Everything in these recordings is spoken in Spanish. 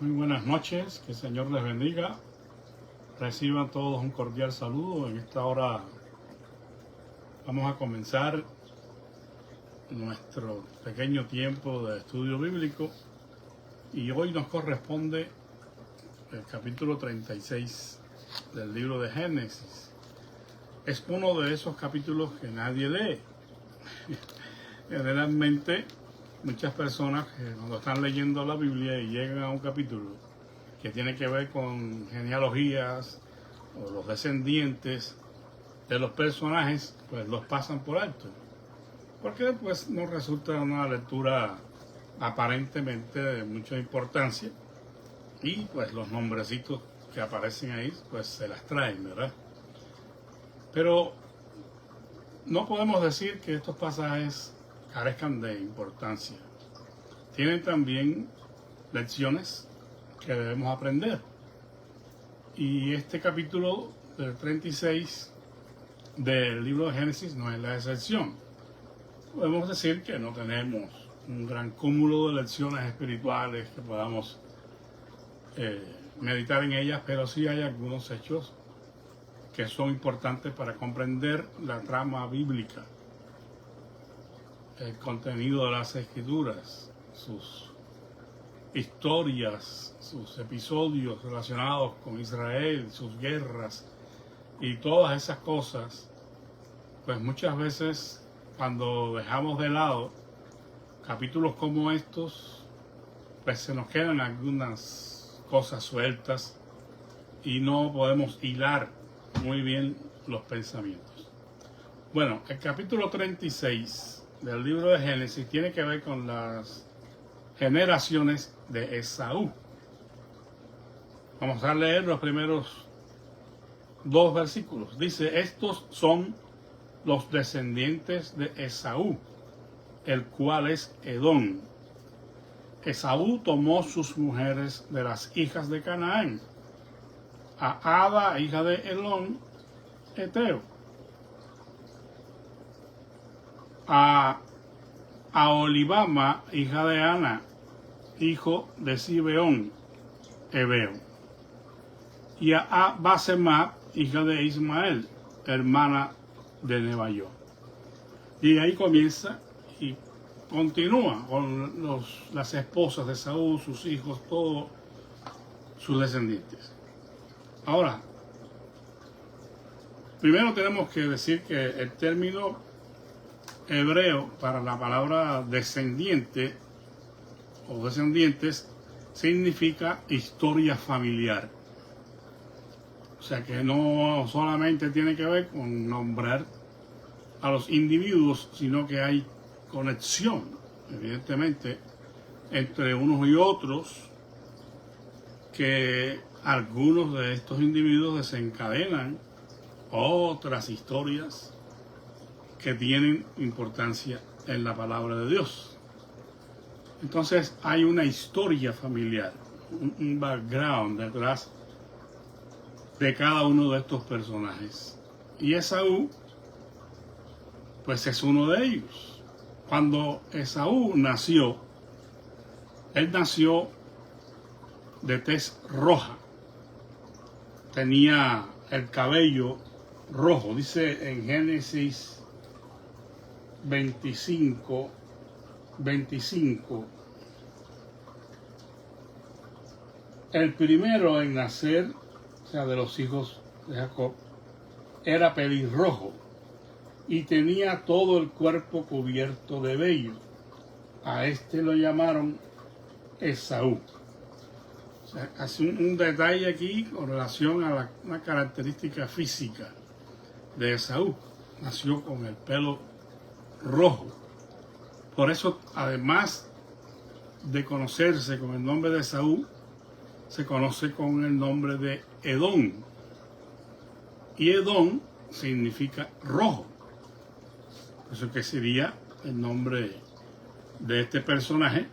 Muy buenas noches, que el Señor les bendiga. Reciban todos un cordial saludo. En esta hora vamos a comenzar nuestro pequeño tiempo de estudio bíblico y hoy nos corresponde el capítulo 36 del libro de Génesis. Es uno de esos capítulos que nadie lee. Generalmente muchas personas cuando están leyendo la Biblia y llegan a un capítulo que tiene que ver con genealogías o los descendientes de los personajes, pues los pasan por alto, porque pues no resulta una lectura aparentemente de mucha importancia y pues los nombrecitos que aparecen ahí pues se las traen, ¿verdad? Pero no podemos decir que estos pasajes carezcan de importancia. Tienen también lecciones que debemos aprender. Y este capítulo del 36 del libro de Génesis no es la excepción. Podemos decir que no tenemos un gran cúmulo de lecciones espirituales que podamos meditar en ellas, pero sí hay algunos hechos que son importantes para comprender la trama bíblica, el contenido de las escrituras, sus historias, sus episodios relacionados con Israel, sus guerras y todas esas cosas. Pues muchas veces cuando dejamos de lado capítulos como estos, pues se nos quedan algunas cosas sueltas y no podemos hilar muy bien los pensamientos. Bueno, el capítulo 36 del libro de Génesis tiene que ver con las generaciones de Esaú. Vamos a leer los primeros dos versículos. Dice: estos son los descendientes de Esaú, el cual es Edom. Esaú tomó sus mujeres de las hijas de Canaán, a Ada, hija de Elón, Eteo, a Olibama, hija de Ana, hijo de Sibeón, Ebeo, y a Basemat, hija de Ismael, hermana de Nebayot. Y ahí comienza y continúa con las esposas de Saúl, sus hijos, todos sus descendientes. Ahora, primero tenemos que decir que el término hebreo para la palabra descendiente o descendientes significa historia familiar. O sea que no solamente tiene que ver con nombrar a los individuos, sino que hay conexión, evidentemente, entre unos y otros, que algunos de estos individuos desencadenan otras historias que tienen importancia en la palabra de Dios. Entonces hay una historia familiar, un background detrás de cada uno de estos personajes. Y Esaú, pues es uno de ellos. Cuando Esaú nació, él nació de tez roja. Tenía el cabello rojo. Dice en Génesis 25, el primero en nacer, o sea, de los hijos de Jacob, era pelirrojo y tenía todo el cuerpo cubierto de vello. A este lo llamaron Esaú. O sea, hace un detalle aquí con relación a una característica física de Esaú. Nació con el pelo rojo. Por eso, además de conocerse con el nombre de Esaú, se conoce con el nombre de Edom. Y Edom significa rojo. Eso que sería el nombre de este personaje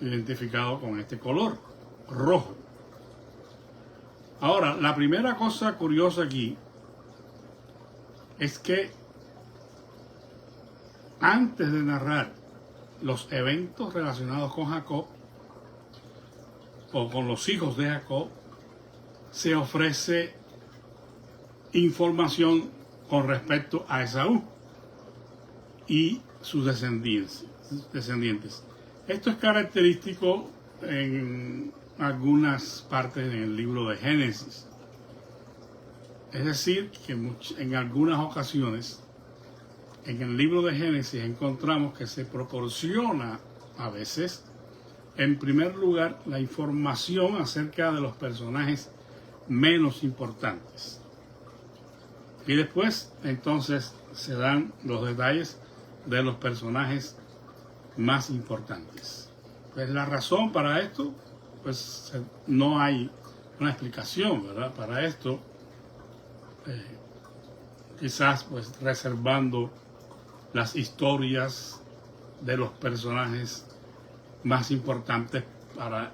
identificado con este color, rojo. Ahora, la primera cosa curiosa aquí es que antes de narrar los eventos relacionados con Jacob, o con los hijos de Jacob, se ofrece información con respecto a Esaú y sus descendientes. Esto es característico en algunas partes del libro de Génesis. Es decir, que en algunas ocasiones en el libro de Génesis encontramos que se proporciona a veces, en primer lugar, la información acerca de los personajes menos importantes. Y después, entonces, se dan los detalles de los personajes más importantes. Pues la razón para esto, pues no hay una explicación, ¿verdad? Para esto, quizás pues reservando las historias de los personajes más importantes para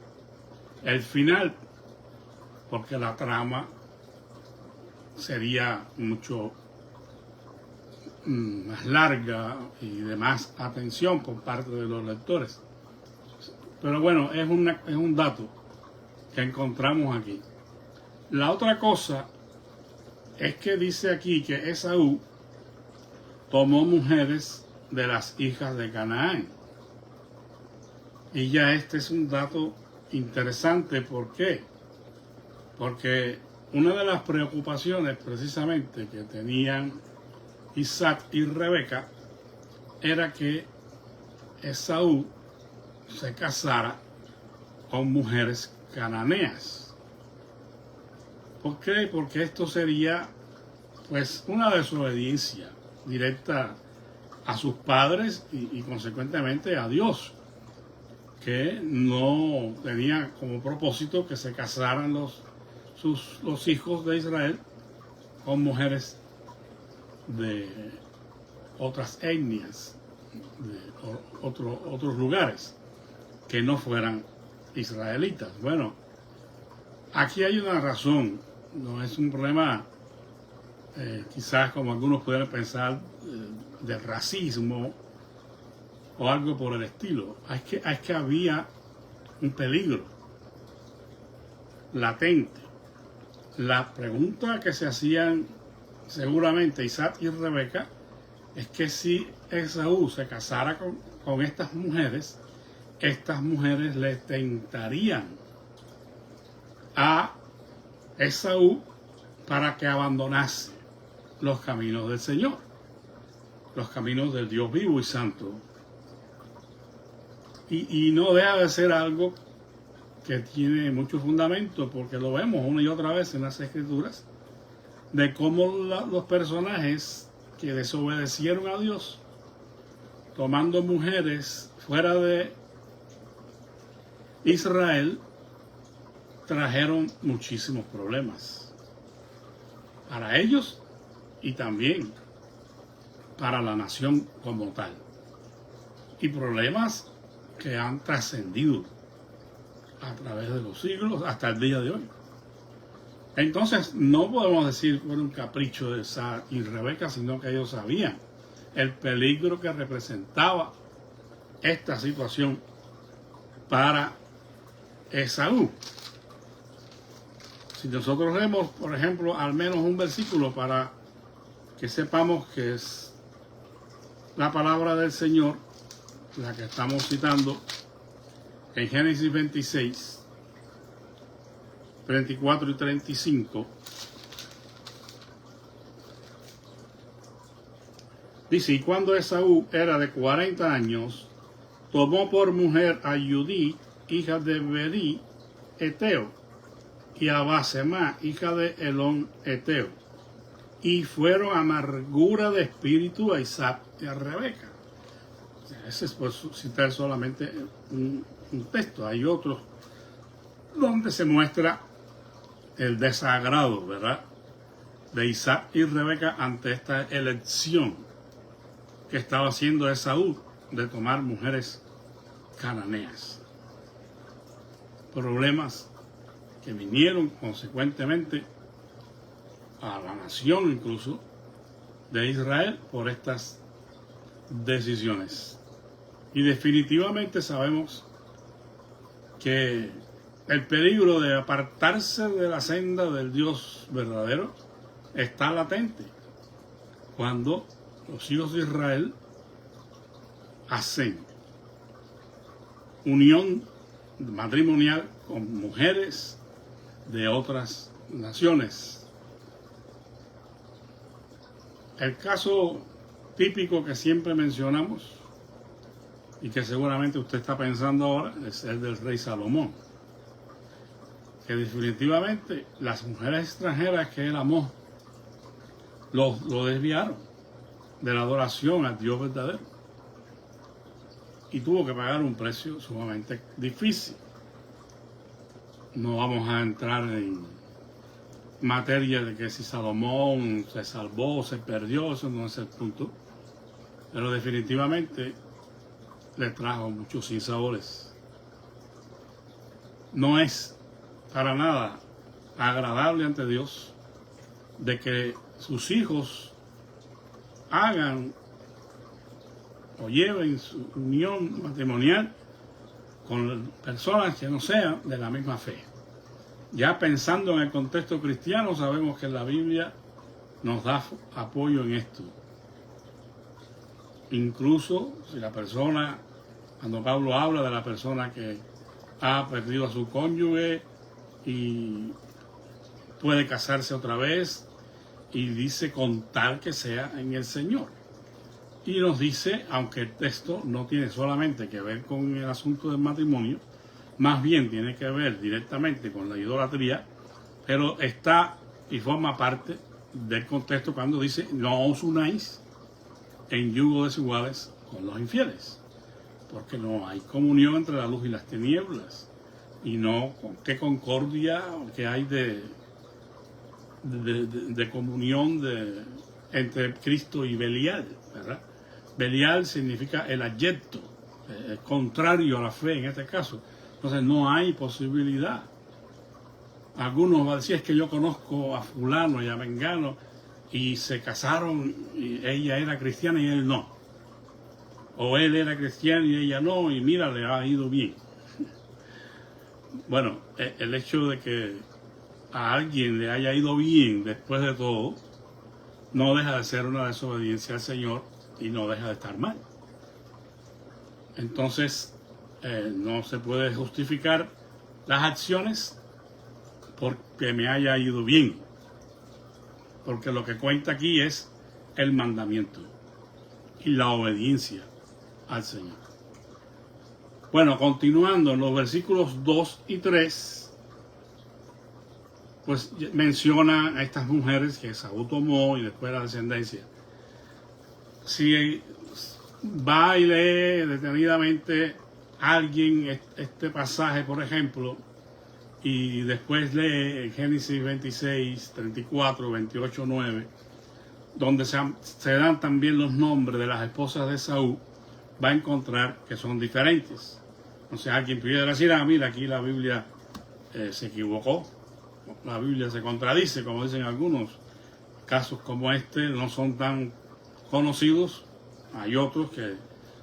el final, porque la trama sería mucho más larga y de más atención por parte de los lectores. Pero bueno, es un dato que encontramos aquí. La otra cosa es que dice aquí que Esaú tomó mujeres de las hijas de Canaán. Y ya este es un dato interesante. ¿Por qué? Porque una de las preocupaciones precisamente que tenían Isaac y Rebeca era que Esaú se casara con mujeres cananeas. ¿Por qué? Porque esto sería pues una desobediencia directa a sus padres y consecuentemente a Dios, que no tenía como propósito que se casaran los hijos de Israel con mujeres de otras etnias, de otros lugares que no fueran israelitas. Bueno, aquí hay una razón, no es un problema quizás como algunos pudieran pensar de racismo o algo por el estilo. Es que había un peligro latente. La pregunta que se hacían seguramente Isaac y Rebeca es que si Esaú se casara con estas mujeres le tentarían a Esaú para que abandonase los caminos del Señor, los caminos del Dios vivo y santo. Y no deja de ser algo que tiene mucho fundamento, porque lo vemos una y otra vez en las Escrituras, de cómo los personajes que desobedecieron a Dios, tomando mujeres fuera de Israel, trajeron muchísimos problemas para ellos y también para la nación como tal, y problemas que han trascendido a través de los siglos hasta el día de hoy. Entonces no podemos decir que fue un capricho de Isaac y Rebeca, sino que ellos sabían el peligro que representaba esta situación para Esaú. Si nosotros leemos, por ejemplo, al menos un versículo para que sepamos que es la palabra del Señor, la que estamos citando en Génesis 26, 34 y 35, dice: y cuando Esaú era de 40 años, tomó por mujer a Judí, hija de Berí, Eteo, y a Basemá, hija de Elón, Eteo, y fueron amargura de espíritu a Isaac y a Rebeca. Ese es por citar solamente un texto. Hay otros donde se muestra el desagrado, ¿verdad?, de Isaac y Rebeca ante esta elección que estaba haciendo Esaú de tomar mujeres cananeas. Problemas que vinieron consecuentemente a la nación incluso de Israel por estas decisiones. Y definitivamente sabemos que el peligro de apartarse de la senda del Dios verdadero está latente cuando los hijos de Israel hacen unión matrimonial con mujeres de otras naciones. El caso típico que siempre mencionamos y que seguramente usted está pensando ahora es el del rey Salomón, que definitivamente las mujeres extranjeras que él amó lo desviaron de la adoración al Dios verdadero y tuvo que pagar un precio sumamente difícil. No vamos a entrar en materia de que si Salomón se salvó o se perdió, eso no es el punto, pero definitivamente le trajo muchos sinsabores. No es para nada agradable ante Dios de que sus hijos hagan o lleven su unión matrimonial con personas que no sean de la misma fe. Ya pensando en el contexto cristiano, sabemos que la Biblia nos da apoyo en esto. Incluso si la persona, cuando Pablo habla de la persona que ha perdido a su cónyuge y puede casarse otra vez, y dice con tal que sea en el Señor. Y nos dice, aunque el texto no tiene solamente que ver con el asunto del matrimonio, más bien tiene que ver directamente con la idolatría, pero está y forma parte del contexto cuando dice, no os unáis en yugo desiguales con los infieles, porque no hay comunión entre la luz y las tinieblas, y no qué concordia que hay de comunión entre Cristo y Belial, ¿verdad? Belial significa el adyecto, contrario a la fe en este caso. Entonces no hay posibilidad. Algunos van a decir, es que yo conozco a fulano y a mengano y se casaron y ella era cristiana y él no. O él era cristiano y ella no, y mira, le ha ido bien. Bueno, el hecho de que a alguien le haya ido bien después de todo, no deja de ser una desobediencia al Señor y no deja de estar mal. Entonces, no se puede justificar las acciones porque me haya ido bien, porque lo que cuenta aquí es el mandamiento y la obediencia al Señor. Bueno, continuando en los versículos 2 y 3, pues menciona a estas mujeres que Esaú tomó y después la descendencia. Si va y lee detenidamente alguien este pasaje, por ejemplo, y después lee Génesis 26, 34, 28, 9, donde se dan también los nombres de las esposas de Esaú, va a encontrar que son diferentes. Entonces alguien pudiera decir, mira, aquí la Biblia se equivocó. La Biblia se contradice, como dicen algunos. Casos como este no son tan conocidos. Hay otros que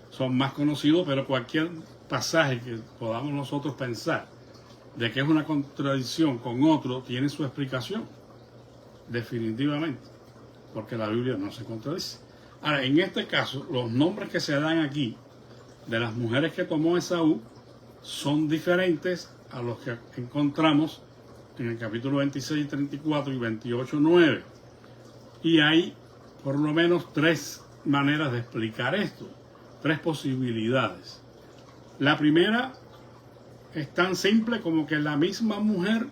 son más conocidos, pero cualquier pasaje que podamos nosotros pensar de que es una contradicción con otro, tiene su explicación, definitivamente, porque la Biblia no se contradice. Ahora, en este caso, los nombres que se dan aquí de las mujeres que tomó Esaú son diferentes a los que encontramos en el capítulo 26, 34 y 28, 9. Y hay por lo menos tres maneras de explicar esto, tres posibilidades. La primera es tan simple como que la misma mujer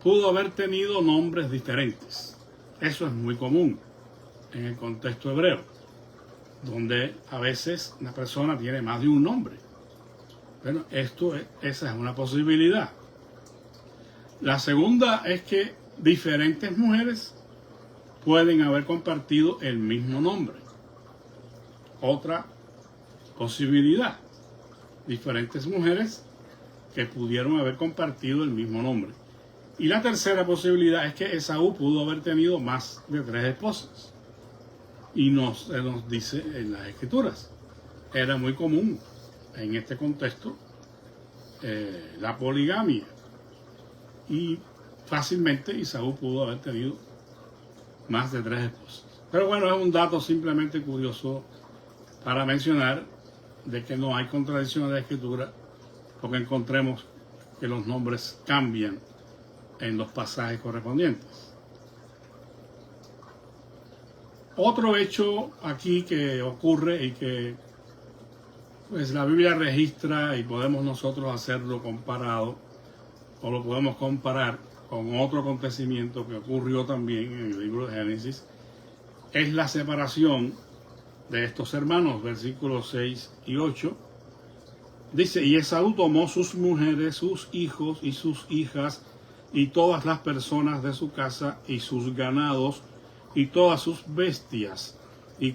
pudo haber tenido nombres diferentes. Eso es muy común en el contexto hebreo, donde a veces una persona tiene más de un nombre. Bueno, esa es una posibilidad. La segunda es que diferentes mujeres pueden haber compartido el mismo nombre. Otra posibilidad, diferentes mujeres que pudieron haber compartido el mismo nombre. Y la tercera posibilidad es que Esaú pudo haber tenido más de 3 esposas. Y nos dice en las Escrituras. Era muy común en este contexto la poligamia. Y fácilmente Esaú pudo haber tenido más de 3 esposas. Pero bueno, es un dato simplemente curioso para mencionar de que no hay contradicción en la escritura, porque encontremos que los nombres cambian en los pasajes correspondientes. Otro hecho aquí que ocurre y que pues la Biblia registra y podemos nosotros hacerlo comparado, o lo podemos comparar con otro acontecimiento que ocurrió también en el libro de Génesis, es la separación de estos hermanos, versículos 6 y 8. Dice, y Esaú tomó sus mujeres, sus hijos y sus hijas, y todas las personas de su casa, y sus ganados, y todas sus bestias, y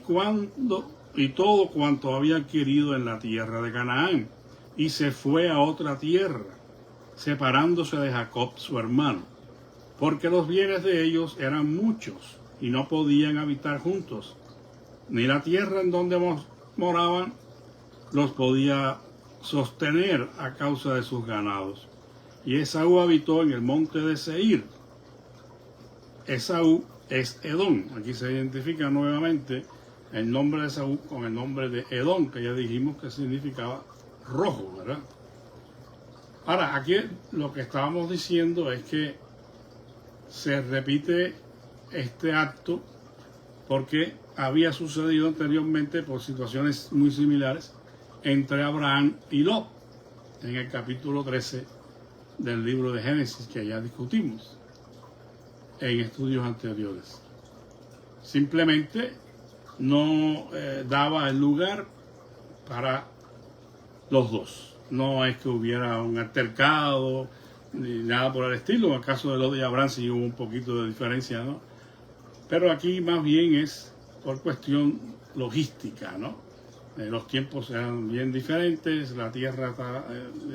todo cuanto había adquirido en la tierra de Canaán, y se fue a otra tierra, separándose de Jacob su hermano, porque los bienes de ellos eran muchos, y no podían habitar juntos, ni la tierra en donde moraban los podía sostener a causa de sus ganados. Y Esaú habitó en el monte de Seir. Esaú es Edom. Aquí se identifica nuevamente el nombre de Esaú con el nombre de Edom, que ya dijimos que significaba rojo, ¿verdad? Ahora, aquí lo que estábamos diciendo es que se repite este acto porque había sucedido anteriormente por situaciones muy similares entre Abraham y Lot en el capítulo 13 del libro de Génesis, que ya discutimos en estudios anteriores. Simplemente no daba el lugar para los dos. No es que hubiera un altercado ni nada por el estilo. En el caso de Lot y Abraham sí hubo un poquito de diferencia, ¿no? Pero aquí más bien es por cuestión logística, ¿no? Los tiempos eran bien diferentes, la tierra está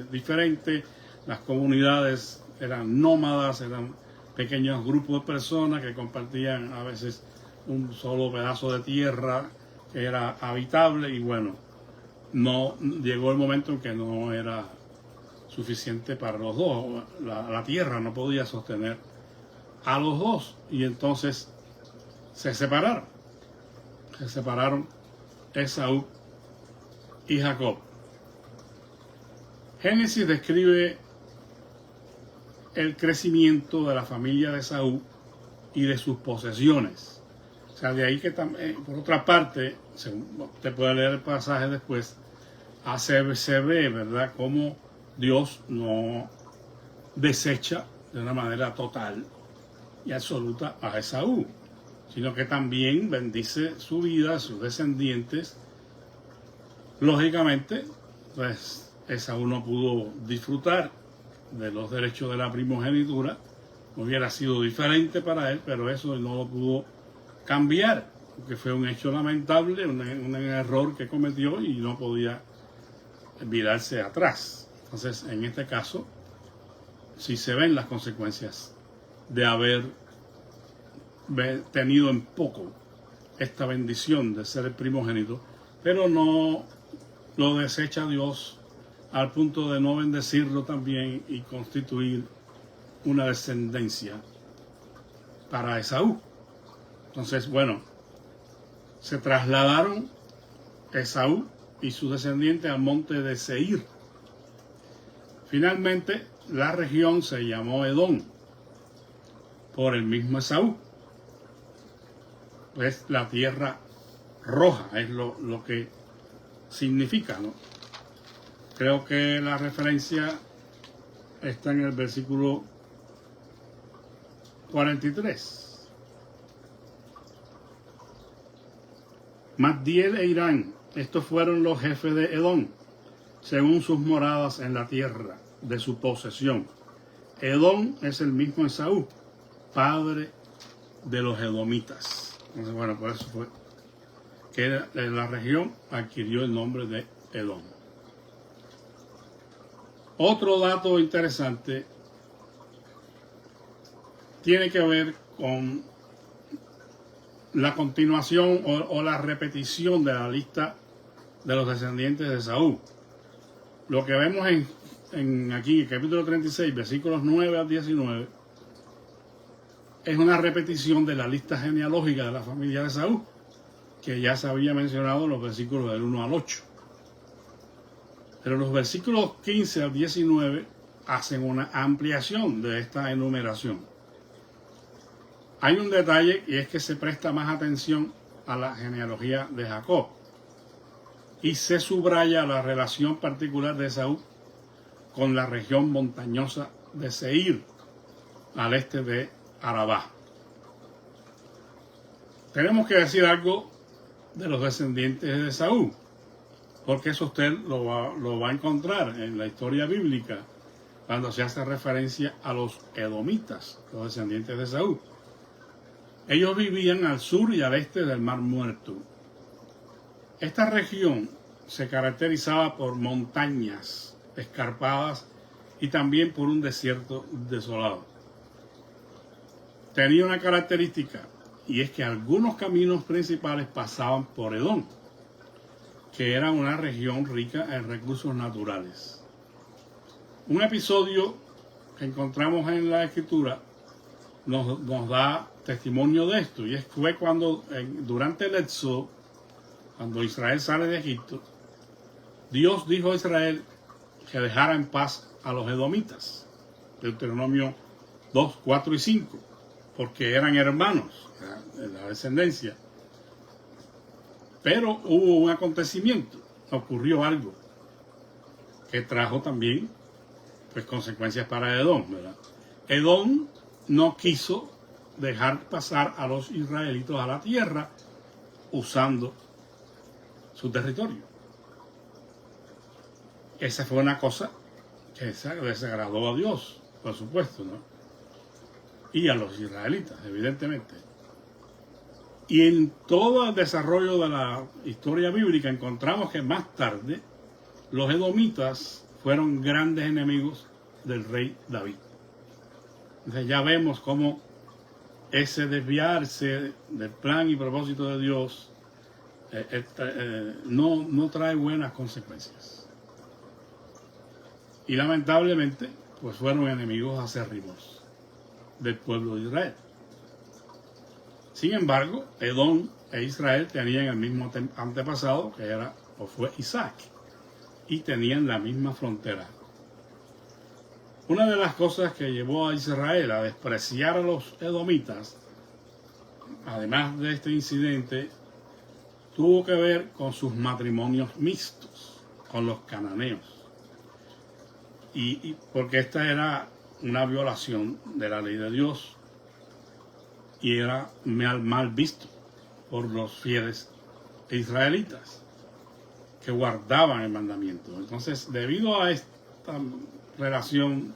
diferente, las comunidades eran nómadas, eran pequeños grupos de personas que compartían a veces un solo pedazo de tierra que era habitable, y bueno, no llegó el momento en que no era suficiente para los dos. La tierra no podía sostener a los dos, y entonces se separaron Esaú y Jacob. Génesis describe el crecimiento de la familia de Esaú y de sus posesiones. O sea, de ahí que también, por otra parte, te puede leer el pasaje después, se ve, ¿verdad?, cómo Dios no desecha de una manera total y absoluta a Esaú, sino que también bendice su vida, sus descendientes. Lógicamente, pues Esaú no pudo disfrutar de los derechos de la primogenitura, hubiera sido diferente para él, pero eso no lo pudo cambiar, porque fue un hecho lamentable, un error que cometió y no podía virarse atrás. Entonces, en este caso, sí se ven las consecuencias de haber tenido en poco esta bendición de ser el primogénito, pero no lo desecha Dios al punto de no bendecirlo también y constituir una descendencia para Esaú. Entonces, bueno, se trasladaron Esaú y sus descendientes al monte de Seir. Finalmente, la región se llamó Edom por el mismo Esaú. Es la tierra roja, es lo que significa, ¿no? Creo que la referencia está en el versículo 43. Magdiel e Irán, estos fueron los jefes de Edom, según sus moradas en la tierra de su posesión. Edom es el mismo Esaú, padre de los edomitas. Entonces, bueno, por eso fue que la región adquirió el nombre de Edom. Otro dato interesante tiene que ver con la continuación o la repetición de la lista de los descendientes de Esaú. Lo que vemos en aquí, el capítulo 36, versículos 9 al 19, es una repetición de la lista genealógica de la familia de Saúl, que ya se había mencionado en los versículos del 1 al 8. Pero los versículos 15 al 19 hacen una ampliación de esta enumeración. Hay un detalle, y es que se presta más atención a la genealogía de Jacob y se subraya la relación particular de Saúl con la región montañosa de Seir, al este de Arabá. Tenemos que decir algo de los descendientes de Saúl, porque eso usted lo va a encontrar en la historia bíblica cuando se hace referencia a los edomitas, los descendientes de Saúl. Ellos vivían al sur y al este del Mar Muerto. Esta región se caracterizaba por montañas escarpadas y también por un desierto desolado. Tenía una característica, y es que algunos caminos principales pasaban por Edom, que era una región rica en recursos naturales. Un episodio que encontramos en la Escritura nos da testimonio de esto, y fue cuando durante el éxodo, cuando Israel sale de Egipto, Dios dijo a Israel que dejara en paz a los edomitas, Deuteronomio 2, 4 y 5, porque eran hermanos de la descendencia. Pero hubo un acontecimiento, ocurrió algo que trajo también pues consecuencias para Edom, ¿verdad? Edom no quiso dejar pasar a los israelitos a la tierra usando su territorio. Esa fue una cosa que desagradó a Dios, por supuesto, ¿no? Y a los israelitas, evidentemente. Y en todo el desarrollo de la historia bíblica encontramos que más tarde los edomitas fueron grandes enemigos del rey David. Entonces ya vemos cómo ese desviarse del plan y propósito de Dios no trae buenas consecuencias. Y lamentablemente, pues fueron enemigos acérrimos del pueblo de Israel. Sin embargo, Edom e Israel tenían el mismo antepasado, que era o fue Isaac, y tenían la misma frontera. Una de las cosas que llevó a Israel a despreciar a los edomitas, además de este incidente, tuvo que ver con sus matrimonios mixtos con los cananeos. Y porque esta era una violación de la ley de Dios y era mal visto por los fieles israelitas que guardaban el mandamiento. Entonces, debido a esta relación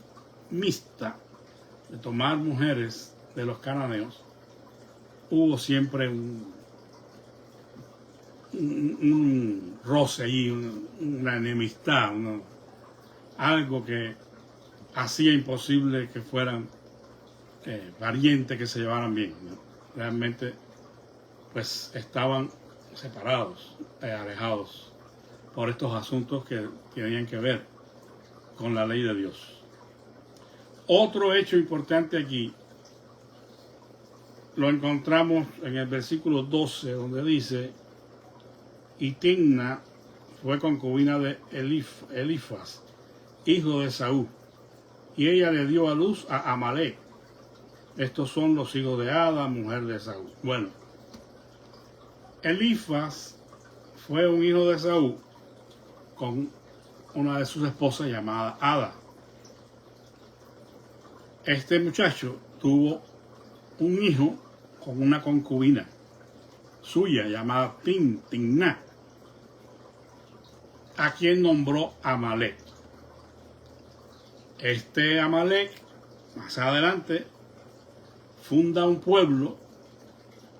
mixta de tomar mujeres de los cananeos, hubo siempre un roce ahí, una enemistad, algo que hacía imposible que fueran parientes que se llevaran bien, ¿no? Realmente pues estaban separados, alejados por estos asuntos que tenían que ver con la ley de Dios. Otro hecho importante aquí lo encontramos en el versículo 12, donde dice: y Timna fue concubina de Elifaz, hijo de Saúl, y ella le dio a luz a Amalek. Estos son los hijos de Ada, mujer de Saúl. Bueno, Elifaz fue un hijo de Saúl con una de sus esposas llamada Ada. Este muchacho tuvo un hijo con una concubina suya llamada Timna, a quien nombró Amalek. Este Amalek, más adelante, funda un pueblo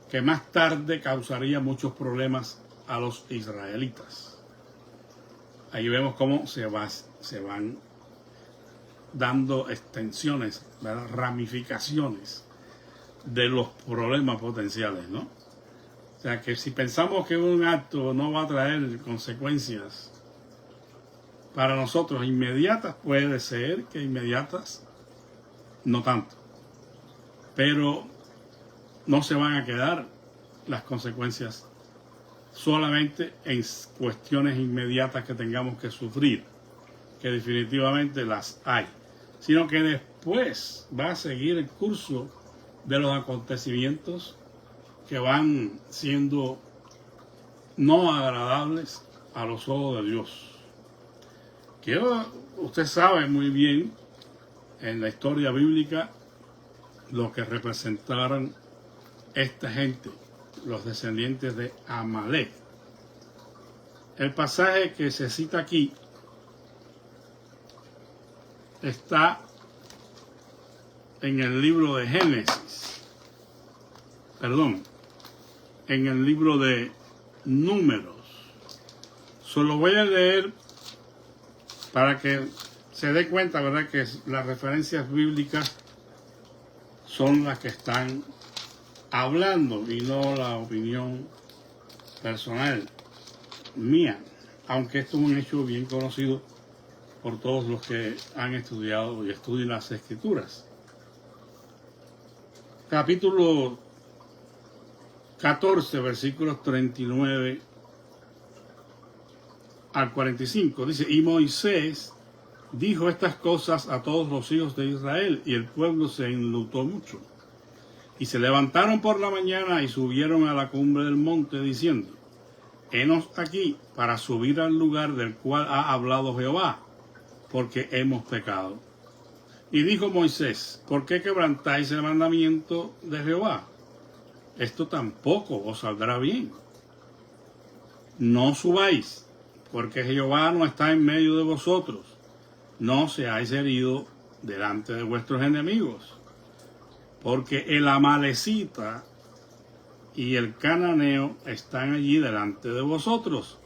que más tarde causaría muchos problemas a los israelitas. Ahí vemos cómo se van dando extensiones, ¿verdad? Ramificaciones de los problemas potenciales, ¿no? O sea que si pensamos que un acto no va a traer consecuencias para nosotros inmediatas, puede ser que inmediatas no tanto, pero no se van a quedar las consecuencias solamente en cuestiones inmediatas que tengamos que sufrir, que definitivamente las hay, sino que después va a seguir el curso de los acontecimientos que van siendo no agradables a los ojos de Dios. Que usted sabe muy bien en la historia bíblica lo que representaron esta gente, los descendientes de Amalek. El pasaje que se cita aquí está en el libro de Génesis, en el libro de Números. Solo voy a leer para que se dé cuenta, ¿verdad?, que las referencias bíblicas son las que están hablando y no la opinión personal mía, aunque esto es un hecho bien conocido por todos los que han estudiado y estudian las Escrituras. Capítulo 14, versículos 39 al 45, dice: y Moisés dijo estas cosas a todos los hijos de Israel, y el pueblo se enlutó mucho. Y se levantaron por la mañana y subieron a la cumbre del monte, diciendo: henos aquí para subir al lugar del cual ha hablado Jehová, porque hemos pecado. Y dijo Moisés: ¿por qué quebrantáis el mandamiento de Jehová? Esto tampoco os saldrá bien. No subáis, porque Jehová no está en medio de vosotros. No seáis heridos delante de vuestros enemigos, porque el amalecita y el cananeo están allí delante de vosotros,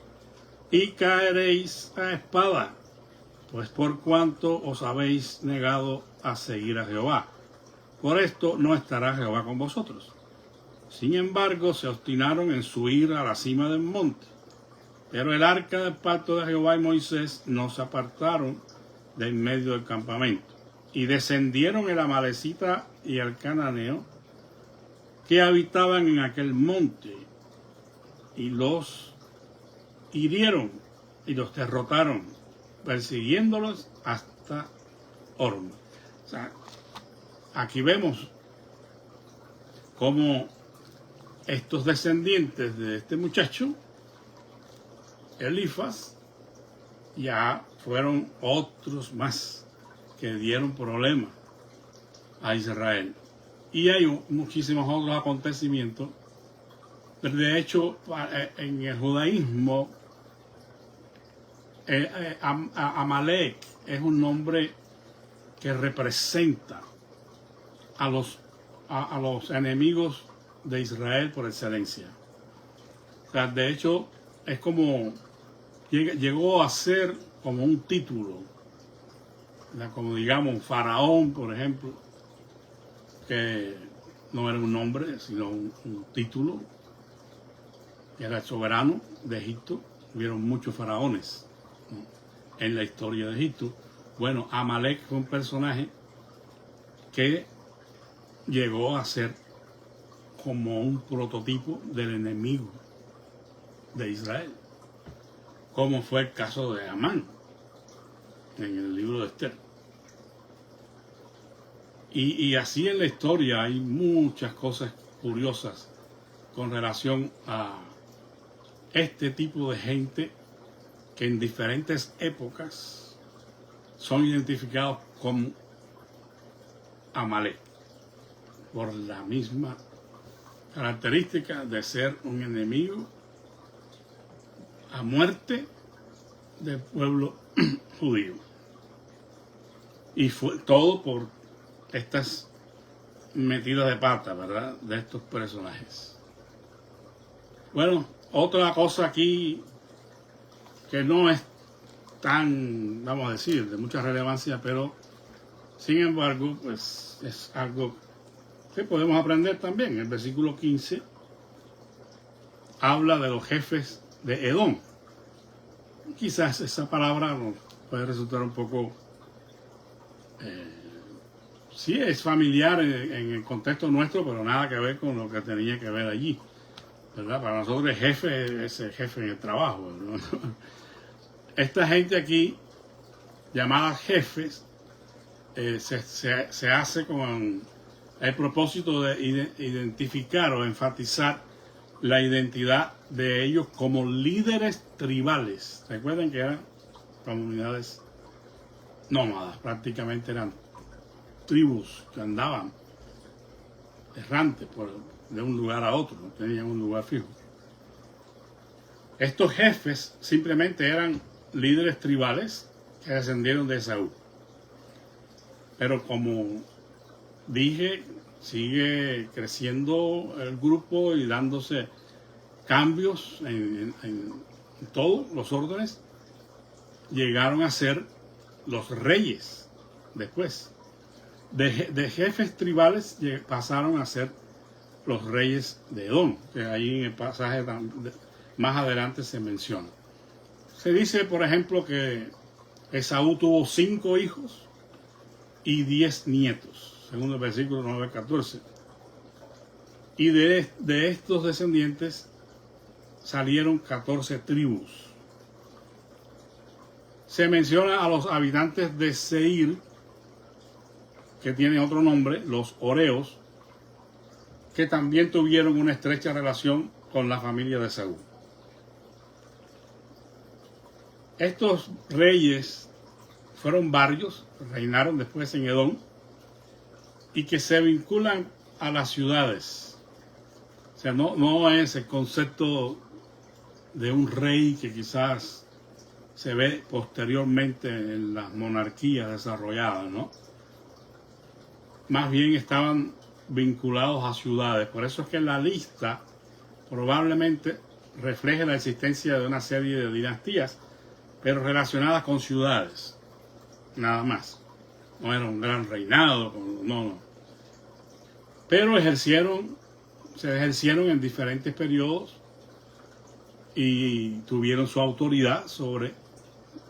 y caeréis a espada, pues por cuanto os habéis negado a seguir a Jehová. Por esto no estará Jehová con vosotros. Sin embargo, se obstinaron en subir a la cima del monte. Pero el arca del pacto de Jehová y Moisés no se apartaron de en medio del campamento. Y descendieron el amalecita y el cananeo que habitaban en aquel monte, y los hirieron y los derrotaron, persiguiéndolos hasta Horma. O sea, aquí vemos cómo estos descendientes de este muchacho, Elifaz, ya fueron otros más que dieron problemas a Israel. Y hay muchísimos otros acontecimientos. De hecho, en el judaísmo, Amalek es un nombre que representa a los enemigos de Israel por excelencia. O sea, de hecho, es como llegó a ser como un título, como digamos Faraón, por ejemplo, que no era un nombre, sino un título. Era el soberano de Egipto. Hubieron muchos faraones, ¿no?, en la historia de Egipto. Bueno, Amalek fue un personaje que llegó a ser como un prototipo del enemigo de Israel, como fue el caso de Amán en el libro de Esther. Y así en la historia hay muchas cosas curiosas con relación a este tipo de gente que en diferentes épocas son identificados como Amalek, por la misma característica de ser un enemigo a muerte del pueblo judío. Y fue todo por estas metidas de pata, ¿verdad?, de estos personajes. Bueno, otra cosa aquí que no es tan, vamos a decir, de mucha relevancia, pero sin embargo, pues es algo que podemos aprender también. El versículo 15 habla de los jefes de Edom. Quizás esa palabra puede resultar un poco, sí es familiar en el contexto nuestro, pero nada que ver con lo que tenía que ver allí, ¿verdad? Para nosotros el jefe es el jefe en el trabajo, ¿no? Esta gente aquí, llamada jefes, se hace con el propósito de identificar o enfatizar la identidad de ellos como líderes tribales. Recuerden que eran comunidades nómadas, prácticamente eran tribus que andaban errantes de un lugar a otro, no tenían un lugar fijo. Estos jefes simplemente eran líderes tribales que descendieron de Esaú. Pero como dije, sigue creciendo el grupo y dándose cambios en todos los órdenes. Llegaron a ser los reyes después. De jefes tribales pasaron a ser los reyes de Edom, que ahí en el pasaje más adelante se menciona. Se dice, por ejemplo, que Esaú tuvo 5 hijos y 10 nietos, según el versículo 9-14. Y de estos descendientes salieron 14 tribus. Se menciona a los habitantes de Seir, que tiene otro nombre, los Horeos, que también tuvieron una estrecha relación con la familia de Saúl. Estos reyes fueron varios, reinaron después en Edom, y que se vinculan a las ciudades. O sea, no es el concepto de un rey que quizás se ve posteriormente en las monarquías desarrolladas, ¿no? Más bien estaban vinculados a ciudades. Por eso es que la lista probablemente refleje la existencia de una serie de dinastías, pero relacionadas con ciudades, nada más. No era un gran reinado, no. Pero se ejercieron en diferentes periodos y tuvieron su autoridad sobre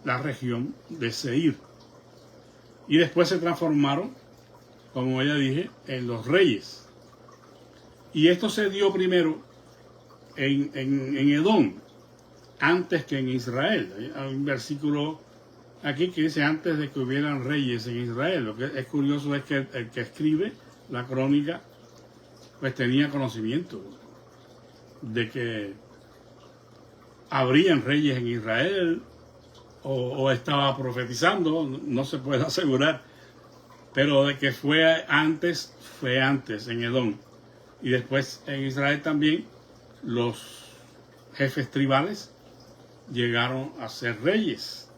la región de Seir. Y después se transformaron, como ya dije, en los reyes. Y esto se dio primero en Edom, antes que en Israel. Hay un versículo aquí que dice antes de que hubieran reyes en Israel. Lo que es curioso es que el que escribe la crónica pues tenía conocimiento de que habrían reyes en Israel o estaba profetizando, no se puede asegurar, pero de que fue antes en Edom. Y después en Israel también los jefes tribales llegaron a ser reyes.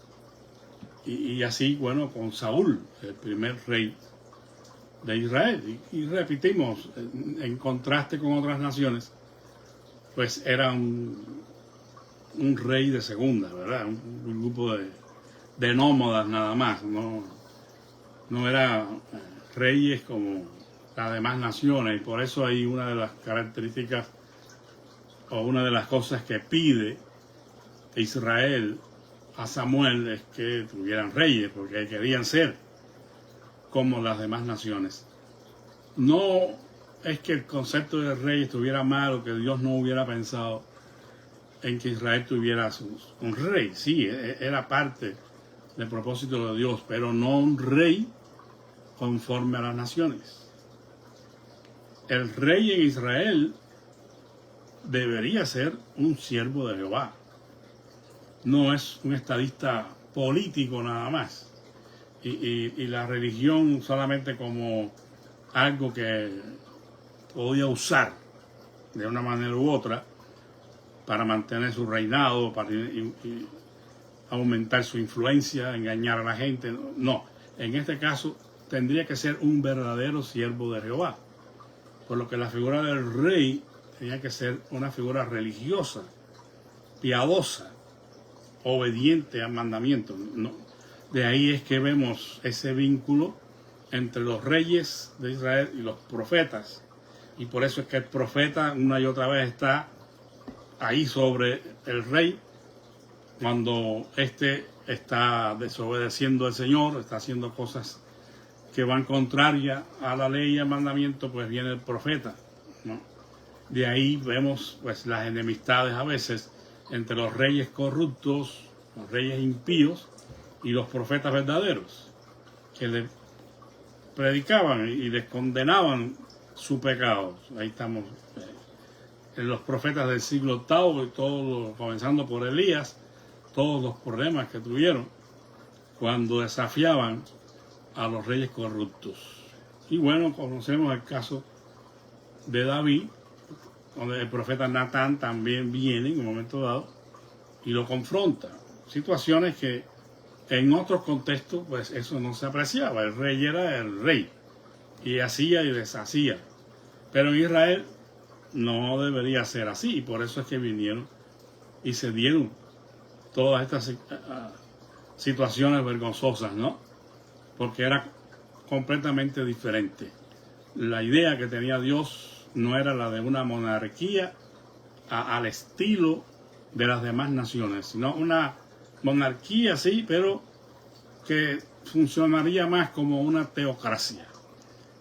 Y así, bueno, con Saúl, el primer rey de Israel. Y repetimos, en contraste con otras naciones, pues era un rey de segunda, ¿verdad? Un grupo de nómadas nada más. No era reyes como las demás naciones. Y por eso hay una de las características o una de las cosas que pide Israel a Samuel es que tuvieran reyes, porque querían ser como las demás naciones. No es que el concepto de rey estuviera mal o que Dios no hubiera pensado en que Israel tuviera un rey. Sí, era parte del propósito de Dios, pero no un rey conforme a las naciones. El rey en Israel debería ser un siervo de Jehová. No es un estadista político nada más. Y la religión solamente como algo que podía usar de una manera u otra para mantener su reinado, para aumentar su influencia, engañar a la gente. No, en este caso tendría que ser un verdadero siervo de Jehová. Por lo que la figura del rey tenía que ser una figura religiosa, piadosa, obediente al mandamiento. No. De ahí es que vemos ese vínculo entre los reyes de Israel y los profetas. Y por eso es que el profeta una y otra vez está ahí sobre el rey, cuando éste está desobedeciendo al Señor, está haciendo cosas que van contrarias a la ley y al mandamiento, pues viene el profeta, ¿no? De ahí vemos pues las enemistades a veces entre los reyes corruptos, los reyes impíos y los profetas verdaderos, que le predicaban y les condenaban su pecado. Ahí estamos en los profetas del siglo octavo, y todos, comenzando por Elías, todos los problemas que tuvieron cuando desafiaban a los reyes corruptos. Y bueno, conocemos el caso de David, donde el profeta Natán también viene en un momento dado y lo confronta. Situaciones que en otros contextos pues eso no se apreciaba. El rey era el rey y hacía y deshacía, pero en Israel no debería ser así, y por eso es que vinieron y se dieron todas estas situaciones vergonzosas, ¿no? Porque era completamente diferente. La idea que tenía Dios no era la de una monarquía al estilo de las demás naciones, sino una monarquía, sí, pero que funcionaría más como una teocracia,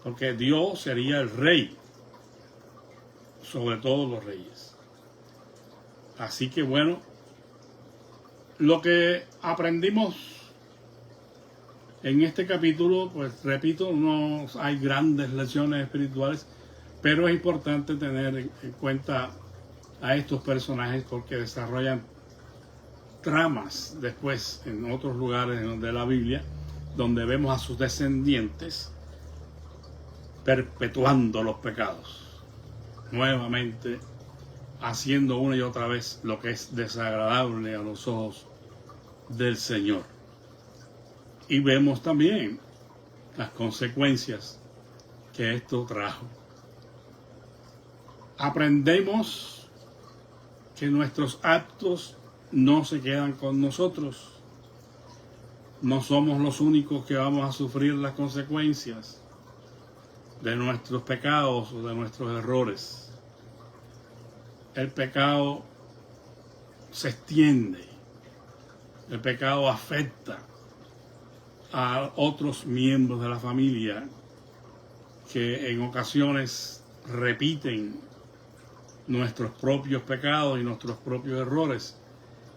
porque Dios sería el rey sobre todos los reyes. Así que bueno, lo que aprendimos en este capítulo, pues repito, no hay grandes lecciones espirituales, pero es importante tener en cuenta a estos personajes porque desarrollan tramas después en otros lugares de la Biblia, donde vemos a sus descendientes perpetuando los pecados, nuevamente haciendo una y otra vez lo que es desagradable a los ojos del Señor. Y vemos también las consecuencias que esto trajo. Aprendemos que nuestros actos no se quedan con nosotros. No somos los únicos que vamos a sufrir las consecuencias de nuestros pecados o de nuestros errores. El pecado se extiende. El pecado afecta a otros miembros de la familia que en ocasiones repiten nuestros propios pecados y nuestros propios errores,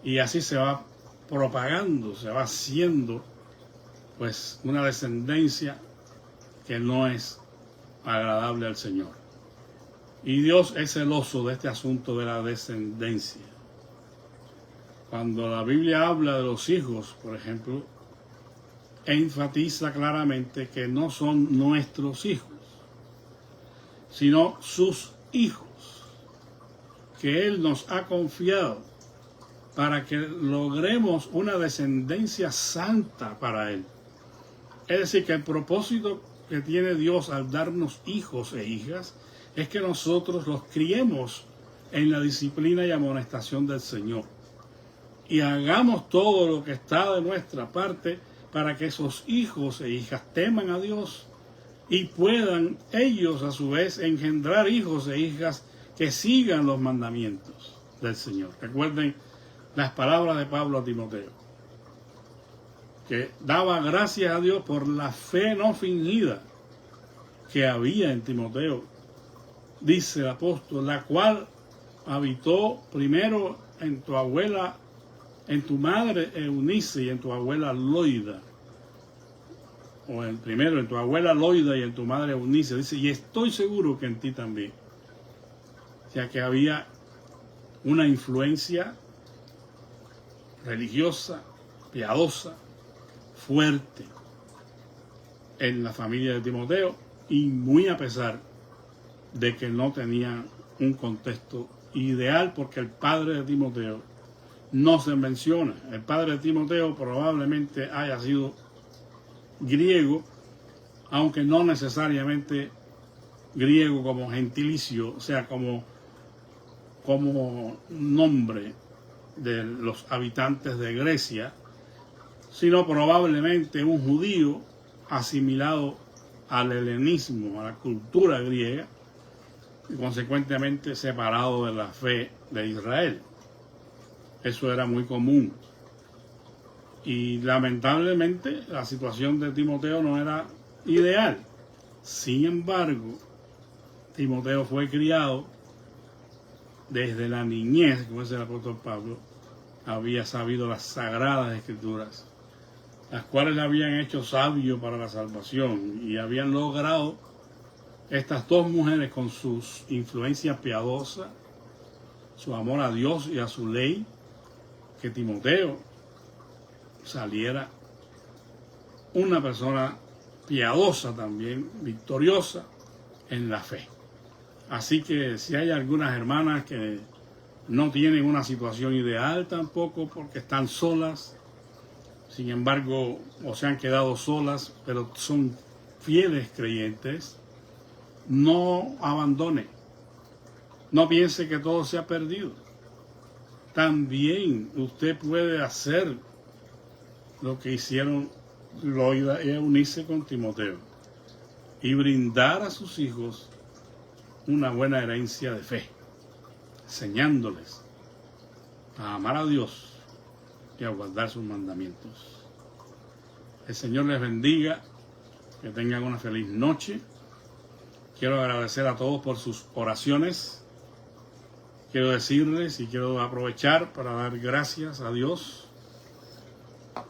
y así se va propagando, se va haciendo pues una descendencia que no es agradable al Señor. Y Dios es celoso de este asunto de la descendencia. Cuando la Biblia habla de los hijos, por ejemplo, enfatiza claramente que no son nuestros hijos, sino sus hijos, que Él nos ha confiado para que logremos una descendencia santa para Él. Es decir, que el propósito que tiene Dios al darnos hijos e hijas es que nosotros los criemos en la disciplina y amonestación del Señor, y hagamos todo lo que está de nuestra parte para que esos hijos e hijas teman a Dios y puedan ellos a su vez engendrar hijos e hijas que sigan los mandamientos del Señor. Recuerden las palabras de Pablo a Timoteo, que daba gracias a Dios por la fe no fingida que había en Timoteo, dice el apóstol, la cual habitó primero en tu abuela, en tu madre Eunice y en tu abuela Loida, o primero en tu abuela Loida y en tu madre Eunice, dice, y estoy seguro que en ti también. O sea que había una influencia religiosa, piadosa, fuerte en la familia de Timoteo, y muy a pesar de que no tenía un contexto ideal, porque el padre de Timoteo no se menciona. El padre de Timoteo probablemente haya sido griego, aunque no necesariamente griego como gentilicio, o sea, como nombre de los habitantes de Grecia, sino probablemente un judío asimilado al helenismo, a la cultura griega, y consecuentemente separado de la fe de Israel. Eso era muy común Y lamentablemente la situación de Timoteo no era ideal. Sin embargo, Timoteo fue criado desde la niñez, como dice el apóstol Pablo, había sabido las sagradas escrituras, las cuales le habían hecho sabio para la salvación, y habían logrado estas dos mujeres con sus influencias piadosas, su amor a Dios y a su ley, que Timoteo saliera una persona piadosa también, victoriosa en la fe. Así que si hay algunas hermanas que no tienen una situación ideal tampoco porque están solas, sin embargo, o se han quedado solas, pero son fieles creyentes, no abandone, no piense que todo se ha perdido. También usted puede hacer lo que hicieron Loida y Eunice con Timoteo y brindar a sus hijos una buena herencia de fe, enseñándoles a amar a Dios y a guardar sus mandamientos. El Señor les bendiga, que tengan una feliz noche. Quiero agradecer a todos por sus oraciones. Quiero decirles y quiero aprovechar para dar gracias a Dios,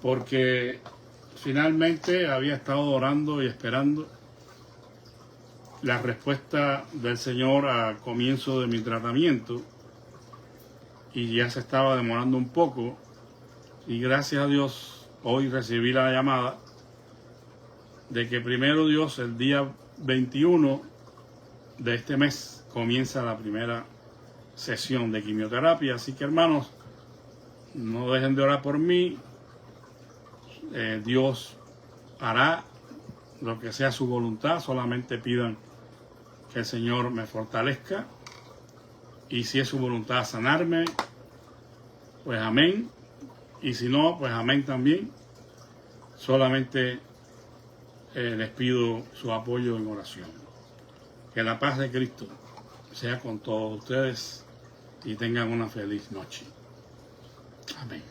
porque finalmente había estado orando y esperando la respuesta del Señor al comienzo de mi tratamiento, y ya se estaba demorando un poco, y gracias a Dios hoy recibí la llamada de que primero Dios, el día 21 de este mes comienza la primera sesión de quimioterapia. Así que, hermanos, no dejen de orar por mí. Dios hará lo que sea su voluntad. Solamente pidan que el Señor me fortalezca, y si es su voluntad sanarme, pues amén, y si no, pues amén también. Solamente les pido su apoyo en oración. Que la paz de Cristo sea con todos ustedes y tengan una feliz noche. Amén.